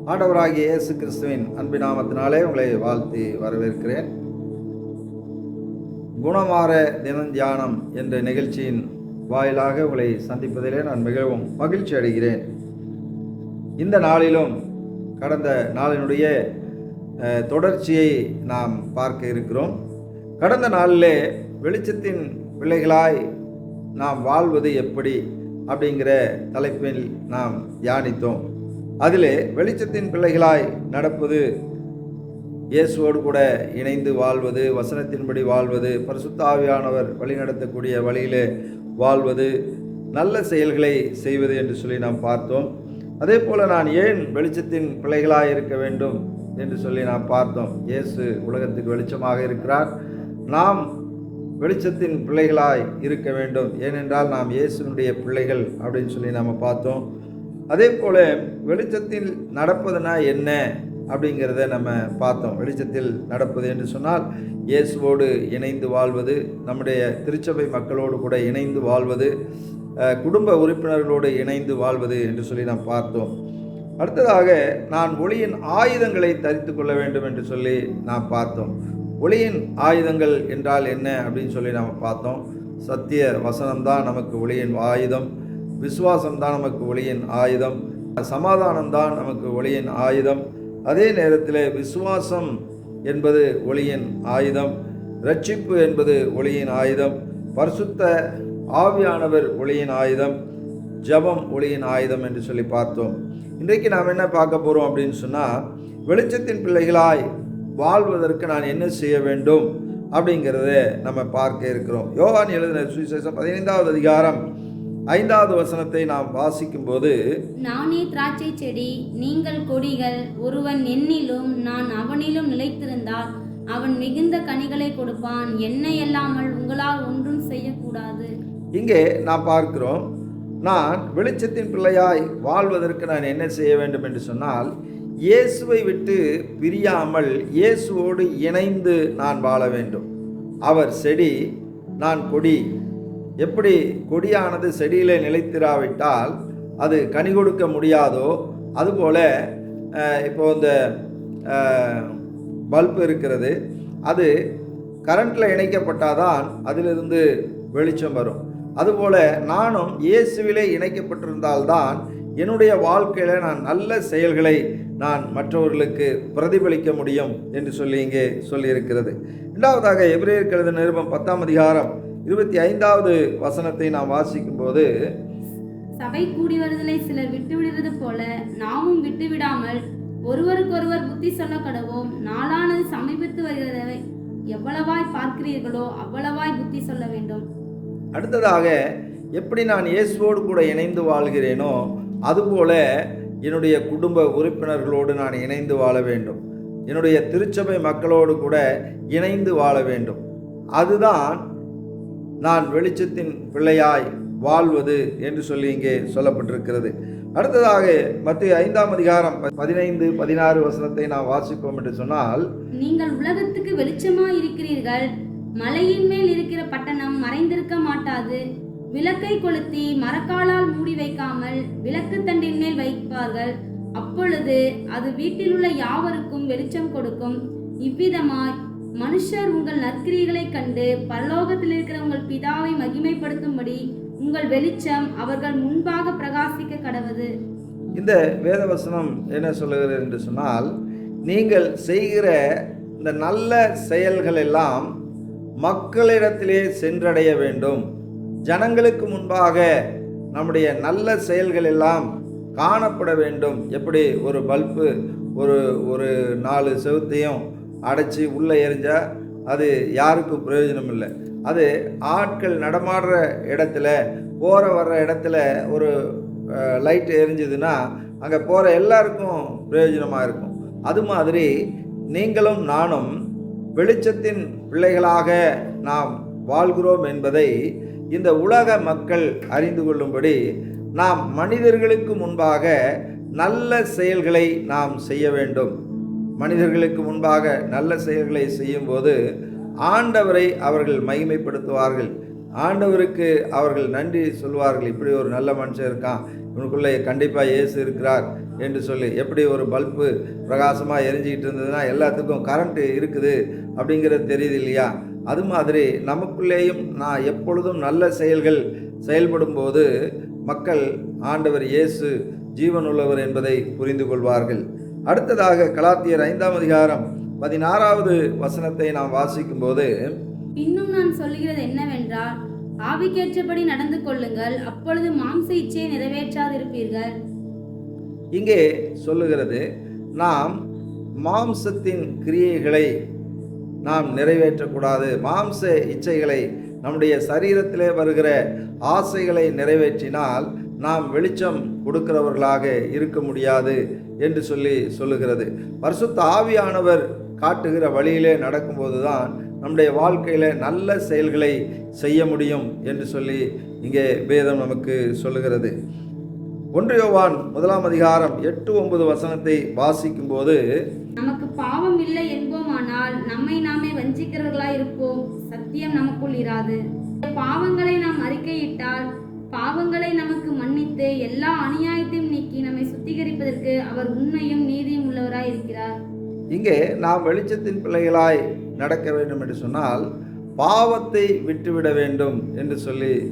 ஆண்டவராகிய இயேசு கிறிஸ்துவின் அன்பின் நாமத்தினாலே உங்களை வாழ்த்தி வரவேற்கிறேன். குணமாற தினந்தியானம் என்ற நிகழ்ச்சியின் வாயிலாக உங்களை சந்திப்பதிலே நான் மிகவும் மகிழ்ச்சி அடைகிறேன். இந்த நாளிலும் கடந்த நாளினுடைய தொடர்ச்சியை நாம் பார்க்க இருக்கிறோம். கடந்த நாளிலே வெளிச்சத்தின் பிள்ளைகளாய் நாம் வாழ்வது எப்படி அப்படிங்கிற தலைப்பில் நாம் தியானித்தோம். அதிலே வெளிச்சத்தின் பிள்ளைகளாய் நடப்பது, இயேசுவோடு கூட இணைந்து வாழ்வது, வசனத்தின்படி வாழ்வது, பரிசுத்த ஆவியானவர் வழிநடத்தக்கூடிய வழியிலே வாழ்வது, நல்ல செயல்களை செய்வது என்று சொல்லி நாம் பார்த்தோம். அதே போல் நான் ஏன் வெளிச்சத்தின் பிள்ளைகளாய் இருக்க வேண்டும் என்று சொல்லி நாம் பார்த்தோம். இயேசு உலகத்துக்கு வெளிச்சமாக இருக்கிறார். நாம் வெளிச்சத்தின் பிள்ளைகளாய் இருக்க வேண்டும், ஏனென்றால் நாம் இயேசுனுடைய பிள்ளைகள் அப்படின்னு சொல்லி நாம் பார்த்தோம். அதே போல் வெளிச்சத்தில் நடப்பதுனா என்ன அப்படிங்கிறத நம்ம பார்த்தோம். வெளிச்சத்தில் நடப்பது என்று சொன்னால் இயேசுவோடு இணைந்து வாழ்வது, நம்முடைய திருச்சபை மக்களோடு கூட இணைந்து வாழ்வது, குடும்ப உறுப்பினர்களோடு இணைந்து வாழ்வது என்று சொல்லி நாம் பார்த்தோம். அடுத்ததாக நான் ஒளியின் ஆயுதங்களை தரித்து கொள்ள வேண்டும் என்று சொல்லி நாம் பார்த்தோம். ஒளியின் ஆயுதங்கள் என்றால் என்ன அப்படின்னு சொல்லி நாம் பார்த்தோம். சத்திய வசனம்தான் நமக்கு ஒளியின் ஆயுதம், விசுவாசம்தான் நமக்கு ஒளியின் ஆயுதம், சமாதானம்தான் நமக்கு ஒளியின் ஆயுதம். அதே நேரத்தில் விசுவாசம் என்பது ஒளியின் ஆயுதம், இரட்சிப்பு என்பது ஒளியின் ஆயுதம், பரிசுத்த ஆவியானவர் ஒளியின் ஆயுதம், ஜெபம் ஒளியின் ஆயுதம் என்று சொல்லி பார்த்தோம். இன்றைக்கு நாம் என்ன பார்க்க போகிறோம் அப்படின்னு சொன்னால், வெளிச்சத்தின் பிள்ளைகளாய் வாழ்வதற்கு நான் என்ன செய்ய வேண்டும் அப்படிங்கிறத நம்ம பார்க்க இருக்கிறோம். யோவான் எழுதின சுவிசேஷம் 15வது அதிகாரம் 5வது வசனத்தை நாம் வாசிக்கும் போது, நானே திராட்சை செடி, நீங்கள் கொடிகள். ஒருவன் என்னிலும் நான் அவனிலும் நிலைத்திருந்தால் அவன் மிகுந்த கனிகளை கொடுப்பான். என்னை அல்லாமல் உங்களால் ஒன்றும் செய்யக்கூடாது. இங்கே நாம் பார்க்கிறோம், நான் வெளிச்சத்தின் பிள்ளையாய் வாழ்வதற்கு நான் என்ன செய்ய வேண்டும் என்று சொன்னால், இயேசுவை விட்டு பிரியாமல் இயேசுவோடு இணைந்து நான் வாழ வேண்டும். அவர் செடி, நான் கொடி. எப்படி கொடியானது செடியிலே நிலைத்திராவிட்டால் அது கனி கொடுக்க முடியாதோ, அதுபோல் இப்போ இந்த பல்பு இருக்கிறது, அது கரண்டில் இணைக்கப்பட்டாதான் அதிலிருந்து வெளிச்சம் வரும். அதுபோல் நானும் இயேசுவிலே இணைக்கப்பட்டிருந்தால்தான் என்னுடைய வாழ்க்கையில் நான் நல்ல செயல்களை நான் மற்றவர்களுக்கு பிரதிபலிக்க முடியும் என்று சொல்லி இங்கே சொல்லியிருக்கிறது. இரண்டாவதாக எபிரேயருக்கு எழுதின நிருபம் 10ஆம் அதிகாரம் 25வது வசனத்தை நாம் வாசிக்கும் போது, சபை கூடி வருதலை சிலர் விட்டுவிடுவது போல நாமும் விட்டுவிடாமல் ஒருவருக்கொருவர் புத்தி சொல்ல கடவோம். நாளானது சமீபத்து வருகிறதை எவ்வளவாய் பார்க்கிறீர்களோ அவ்வளவாய் புத்தி சொல்ல வேண்டும். அடுத்ததாக எப்படி நான் இயேசுவோடு கூட இணைந்து வாழ்கிறேனோ அதுபோல என்னுடைய குடும்ப உறுப்பினர்களோடு நான் இணைந்து வாழ வேண்டும். என்னுடைய திருச்சபை மக்களோடு கூட இணைந்து வாழ வேண்டும். அதுதான் நான் வெளிச்சத்தின் பிள்ளையாய் வாழ்வது என்று சொல்லி இங்கே சொல்லப்பட்டிருக்கிறது. அடுத்ததாக மத்தேயு 5ஆம் அதிகாரம் 15-16 வசனத்தை நாம் வாசிப்போம் என்று சொன்னால், நீங்கள் உலகத்துக்கு வெளிச்சமாய் இருக்கிறீர்கள். மலையின் மேல் இருக்கிற பட்டணம் மறைந்திருக்க மாட்டாது. விளக்கை கொளுத்தி மரக்காலால் மூடி வைக்காமல் விளக்கு தண்டின் மேல் வைப்பார்கள். அப்பொழுது அது வீட்டில் உள்ள யாவருக்கும் வெளிச்சம் கொடுக்கும். இவ்விதமாய் மனுஷர் உங்கள் நற்கிரியைகளை கண்டு பரலோகத்தில் இருக்கிற உங்கள் பிதாவை மகிமைப்படுத்தும்படி உங்கள் வெளிச்சம் அவர்கள் முன்பாக பிரகாசிக்க கடவது. இந்த வேதவசனம் என்ன சொல்லுகிறது என்று சொன்னால், நீங்கள் செய்கிற இந்த நல்ல செயல்கள் எல்லாம் மக்களிடத்திலே சென்றடைய வேண்டும். ஜனங்களுக்கு முன்பாக நம்முடைய நல்ல செயல்கள் எல்லாம் காணப்பட வேண்டும். எப்படி ஒரு பல்பு ஒரு 4 செவுத்தையும் அடைச்சி உள்ளே எரிஞ்சால் அது யாருக்கும் பிரயோஜனம் இல்லை. அது ஆட்கள் நடமாடுற இடத்துல, போகிற வர்ற இடத்துல ஒரு லைட் எரிஞ்சுதுன்னா அங்கே போகிற எல்லாருக்கும் பிரயோஜனமாக இருக்கும். அது மாதிரி நீங்களும் நானும் வெளிச்சத்தின் பிள்ளைகளாக நாம் வாழ்கிறோம் என்பதை இந்த உலக மக்கள் அறிந்து கொள்ளும்படி நாம் மனிதர்களுக்கு முன்பாக நல்ல செயல்களை நாம் செய்ய வேண்டும். மனிதர்களுக்கு முன்பாக நல்ல செயல்களை செய்யும்போது ஆண்டவரை அவர்கள் மகிமைப்படுத்துவார்கள். ஆண்டவருக்கு அவர்கள் நன்றி சொல்வார்கள். இப்படி ஒரு நல்ல மனுஷன் இருக்கான், இவனுக்குள்ளே கண்டிப்பாக இயேசு இருக்கிறார் என்று சொல்லி. எப்படி ஒரு பல்பு பிரகாசமாக எரிஞ்சிக்கிட்டு இருந்ததுன்னா எல்லாத்துக்கும் கரண்ட்டு இருக்குது அப்படிங்கிறது தெரியுது இல்லையா? அது மாதிரி நமக்குள்ளேயும் நான் எப்பொழுதும் நல்ல செயல்கள் செயல்படும் போது மக்கள் ஆண்டவர் இயேசு ஜீவனுள்ளவர் என்பதை புரிந்து கொள்வார்கள். அடுத்ததாக கலாத்தியர் 5ஆம் அதிகாரம் 16வது வசனத்தை நாம் வாசிக்கும்போது, இன்னும் நான் சொல்லுகிறது என்னவென்றால், ஆவிக்கேற்றபடி நடந்து கொள்ளுங்கள், அப்பொழுது மாம்ச இச்சையை நிறைவேற்றாதிருப்பீர்கள். இங்கே சொல்லுகிறது, நாம் மாம்சத்தின் கிரியைகளை நாம் நிறைவேற்றக்கூடாது. மாம்ச இச்சைகளை, நம்முடைய சரீரத்திலே வருகிற ஆசைகளை நிறைவேற்றினால் நாம் வெளிச்சம் கொடுக்கிறவர்களாக இருக்க முடியாது என்று சொல்லுகிறது. பரிசுத்த ஆவியானவர் காட்டுகிற வழியிலே நடக்கும்போது தான் நம்முடைய வாழ்க்கையில் நல்ல செயல்களை செய்ய முடியும் என்று சொல்லி இங்கே வேதம் நமக்கு சொல்லுகிறது. 1 யோவான் 1ஆம் அதிகாரம் 8-9 வசனத்தை வாசிக்கும்போது, நமக்கு பாவம் இல்லை என்போமானால் நம்மை நாமே வஞ்சிக்கிறவர்களாய் இருப்போம், சத்தியம் நமக்குள் இராது. பாவங்களை நாம் அறிக்கையிட்டால் பாவங்களை நமக்கு மன்னித்து எல்லா அநியாயத்தையும் நீக்கி நம்மை சுத்திகரிப்பதற்கு அவர் உண்மையும் நீதியும் உள்ளவராய் இருக்கிறார். இங்கே நாம் வெளிச்சத்தின் பிள்ளைகளாய் நடக்க வேண்டும் என்று சொன்னால் பாவத்தை விட்டுவிட வேண்டும் என்று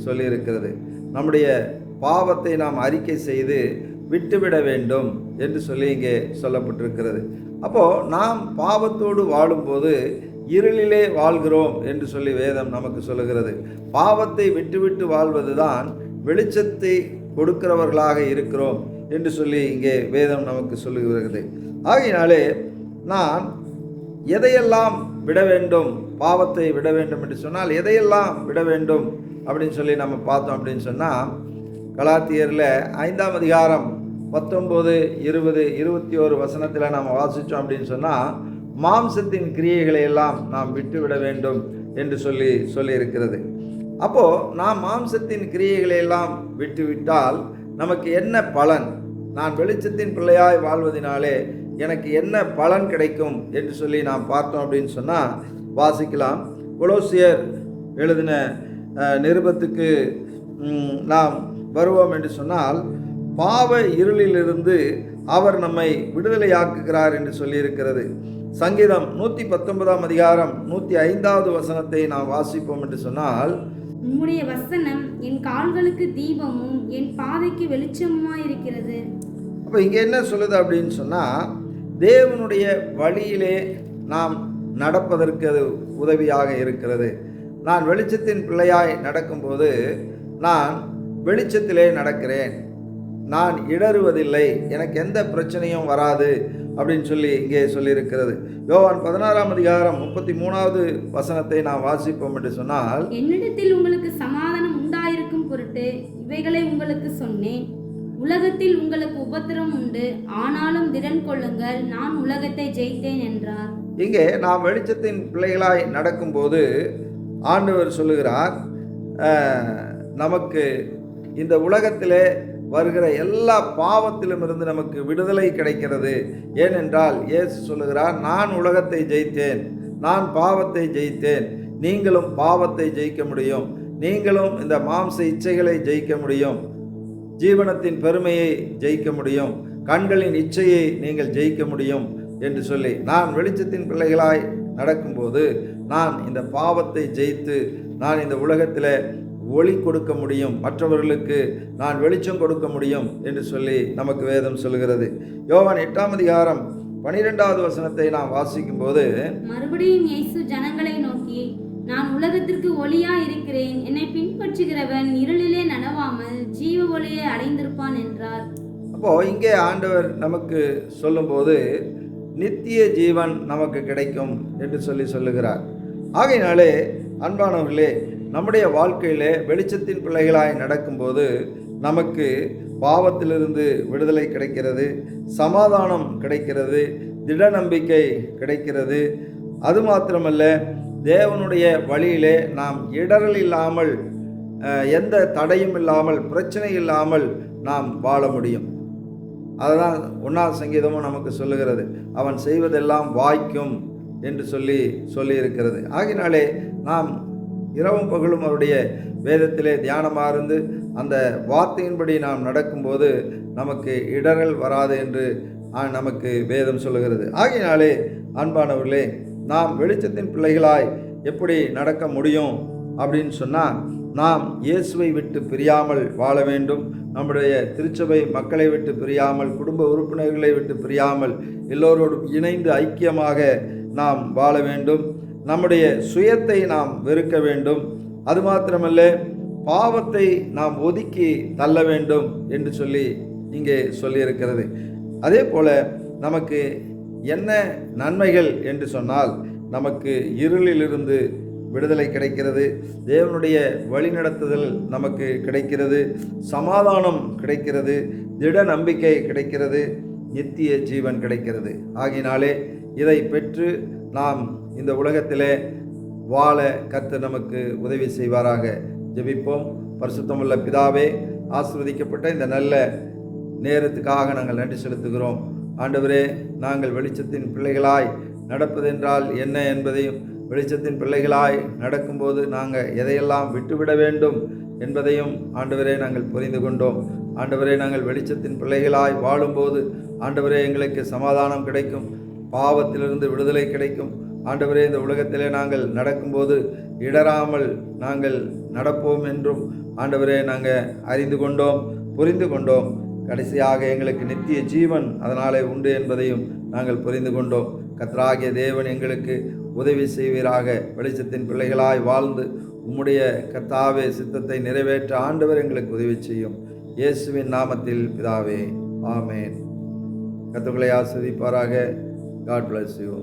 சொல்லியிருக்கிறது. நம்முடைய பாவத்தை நாம் அறிக்கை செய்து விட்டுவிட வேண்டும் என்று சொல்லி இங்கே சொல்லப்பட்டிருக்கிறது. அப்போது நாம் பாவத்தோடு வாழும்போது இருளிலே வாழ்கிறோம் என்று சொல்லி வேதம் நமக்கு சொல்லுகிறது. பாவத்தை விட்டுவிட்டு வாழ்வது தான் வெளிச்சத்தை கொடுக்கிறவர்களாக இருக்கிறோம் என்று சொல்லி இங்கே வேதம் நமக்கு சொல்லுகிறது. ஆகையினாலே நான் எதையெல்லாம் விட வேண்டும், பாவத்தை விட வேண்டும் என்று சொன்னால் எதையெல்லாம் விட வேண்டும் அப்படின்னு சொல்லி நம்ம பார்த்தோம் அப்படின்னு சொன்னால், கலாத்தியரில் 5ஆம் அதிகாரம் 19, 20, 21 வசனத்தில் நாம் வாசித்தோம் அப்படின்னு சொன்னால், மாம்சத்தின் கிரியைகளை எல்லாம் நாம் விட்டுவிட வேண்டும் என்று சொல்லியிருக்கிறது. அப்போது நாம் மாம்சத்தின் கிரியைகளை எல்லாம் விட்டுவிட்டால் நமக்கு என்ன பலன்? நான் வெளிச்சத்தின் பிள்ளையாய் வாழ்வதனாலே எனக்கு என்ன பலன் கிடைக்கும் என்று சொல்லி நாம் பார்த்தோம் அப்படின்னு சொன்னால் வாசிக்கலாம். கொலோசியர் எழுதின நிருபத்துக்கு நாம் வருவோம் என்று சொன்னால், பாவ இருளிலிருந்து அவர் நம்மை விடுதலையாக்குகிறார் என்று சொல்லியிருக்கிறது. சங்கீதம் 119ஆம் அதிகாரம் 105வது வசனத்தை நாம் வாசிப்போம் என்று சொன்னால், உம்முடைய வசனம் என் கால்களுக்கு தீபமும் என் பாதைக்கு வெளிச்சமுமாய் இருக்கிறது. அப்போ இங்கே என்ன சொல்லுது அப்படின்னு சொன்னால், தேவனுடைய வழியிலே நாம் நடப்பதற்கு அது உதவியாக இருக்கிறது. நான் வெளிச்சத்தின் பிள்ளையாய் நடக்கும்போது நான் வெளிச்சத்திலே நடக்கிறேன், நான் இடறுவதில்லை, எனக்கு எந்த பிரச்சனையும் வராது அப்படின்னு சொல்லி இங்கே சொல்லியிருக்கிறது. யோவான் 16ஆம் அதிகாரம் 33வது வசனத்தை நாம் வாசிப்போம் என்று சொன்னால், என்னிடத்தில் உங்களுக்கு சமாதானம் உண்டாயிருக்கும் பொருட்டு இவைகளை உங்களுக்கு சொன்னேன், உலகத்தில் உங்களுக்கு உபத்திரம் உண்டு, ஆனாலும் திடன் கொள்ளுங்கள், நான் உலகத்தை ஜெயித்தேன் என்றார். இங்கே நாம் வெளிச்சத்தின் பிள்ளைகளாய் நடக்கும்போது ஆண்டவர் சொல்லுகிறார், நமக்கு இந்த உலகத்திலே வருகிற எல்லா பாவத்திலும் இருந்து நமக்கு விடுதலை கிடைக்கிறது. ஏனென்றால் இயேசு சொல்லுகிறார், நான் உலகத்தை ஜெயித்தேன், நான் பாவத்தை ஜெயித்தேன், நீங்களும் பாவத்தை ஜெயிக்க முடியும், நீங்களும் இந்த மாம்ச இச்சைகளை ஜெயிக்க முடியும், ஜீவனத்தின் பெருமையை ஜெயிக்க முடியும், கண்களின் இச்சையை நீங்கள் ஜெயிக்க முடியும் என்று சொல்லி, நான் வெளிச்சத்தின் பிள்ளைகளாய் நடக்கும்போது நான் இந்த பாவத்தை ஜெயித்து நான் இந்த உலகத்தில் ஒளி கொடுக்க முடியும், மற்றவர்களுக்கு நான் வெளிச்சம் கொடுக்க முடியும் என்று சொல்லி நமக்கு வேதம் சொல்கிறது. யோவான் 8ஆம் அதிகாரம் 12வது வசனத்தை நாம் வாசிக்கும் போது, மறுபடியும் இயேசு ஜனங்களை நோக்கி, நான் உலகத்திற்கு ஒளியா இருக்கிறேன், என்னை பின்பற்றுகிறவன் இருளிலே நடவாமல் ஜீவ ஒளியை அடைந்திருப்பான் என்றார். அப்போ இங்கே ஆண்டவர் நமக்கு சொல்லும்போது நித்திய ஜீவன் நமக்கு கிடைக்கும் என்று சொல்லுகிறார். ஆகையினாலே அன்பானவர்களே, நம்முடைய வாழ்க்கையிலே வெளிச்சத்தின் பிள்ளைகளாய் நடக்கும்போது நமக்கு பாவத்திலிருந்து விடுதலை கிடைக்கிறது, சமாதானம் கிடைக்கிறது, திட நம்பிக்கை கிடைக்கிறது. அது மாத்திரமல்ல, தேவனுடைய வழியிலே நாம் இடரல் இல்லாமல், எந்த தடையும் இல்லாமல், பிரச்சனை இல்லாமல் நாம் வாழ முடியும். அதுதான் 1ஆம் சங்கீதமும் நமக்கு சொல்லுகிறது, அவன் செய்வதெல்லாம் வாய்க்கும் என்று சொல்லியிருக்கிறது. ஆகினாலே நாம் இரவும் பகலும் அவருடைய வேதத்திலே தியானமாக இருந்து அந்த வார்த்தையின்படி நாம் நடக்கும்போது நமக்கு இடரல் வராது என்று நமக்கு வேதம் சொல்லுகிறது. ஆகையினாலே அன்பானவர்களே, நாம் வெளிச்சத்தின் பிள்ளைகளாய் எப்படி நடக்க முடியும் அப்படின்னு சொன்னால், நாம் இயேசுவை விட்டு பிரியாமல் வாழ வேண்டும். நம்முடைய திருச்சபை மக்களை விட்டு பிரியாமல், குடும்ப உறுப்பினர்களை விட்டு பிரியாமல், எல்லோரோடும் இணைந்து ஐக்கியமாக நாம் வாழ வேண்டும். நம்முடைய சுயத்தை நாம் வெறுக்க வேண்டும். அது மாத்திரமல்ல, பாவத்தை நாம் ஒதுக்கி தள்ள வேண்டும் என்று சொல்லி இங்கே சொல்லியிருக்கிறது. அதே போல நமக்கு என்ன நன்மைகள் என்று சொன்னால், நமக்கு இருளிலிருந்து விடுதலை கிடைக்கிறது, தேவனுடைய வழிநடத்துதல் நமக்கு கிடைக்கிறது, சமாதானம் கிடைக்கிறது, திட நம்பிக்கை கிடைக்கிறது, நித்திய ஜீவன் கிடைக்கிறது. ஆகினாலே இதை பெற்று நாம் இந்த உலகத்திலே வாழ கர்த்தர் நமக்கு உதவி செய்வாராக. ஜெபிப்போம். பரிசுத்தமுள்ள பிதாவே, ஆசீர்வதிக்கப்பட்ட இந்த நல்ல நேரத்துக்காக நாங்கள் நன்றி செலுத்துகிறோம். ஆண்டவரே, நாங்கள் வெளிச்சத்தின் பிள்ளைகளாய் நடப்பதென்றால் என்ன என்பதையும், வெளிச்சத்தின் பிள்ளைகளாய் நடக்கும்போது நாங்கள் எதையெல்லாம் விட்டுவிட வேண்டும் என்பதையும் ஆண்டவரே நாங்கள் புரிந்து கொண்டோம். ஆண்டவரே, நாங்கள் வெளிச்சத்தின் பிள்ளைகளாய் வாழும்போது ஆண்டவரே எங்களுக்கு சமாதானம் கிடைக்கும், பாவத்திலிருந்து விடுதலை கிடைக்கும். ஆண்டவரே, இந்த உலகத்திலே நாங்கள் நடக்கும்போது இடராமல் நாங்கள் நடப்போம் என்றும் ஆண்டவரே நாங்கள் அறிந்து கொண்டோம், புரிந்து கொண்டோம். கடைசியாக எங்களுக்கு நித்திய ஜீவன் அதனாலே உண்டு என்பதையும் நாங்கள் புரிந்து கொண்டோம். கர்த்தராகிய தேவன் எங்களுக்கு உதவி செய்வீராக. வெளிச்சத்தின் பிள்ளைகளாய் வாழ்ந்து உம்முடைய கர்த்தாவே சித்தத்தை நிறைவேற்ற ஆண்டவர் எங்களுக்கு உதவி செய்யும். இயேசுவின் நாமத்தில் பிதாவே, ஆமேன். கர்த்தர் உங்களை ஆசீர்வதிப்பாராக. God bless you.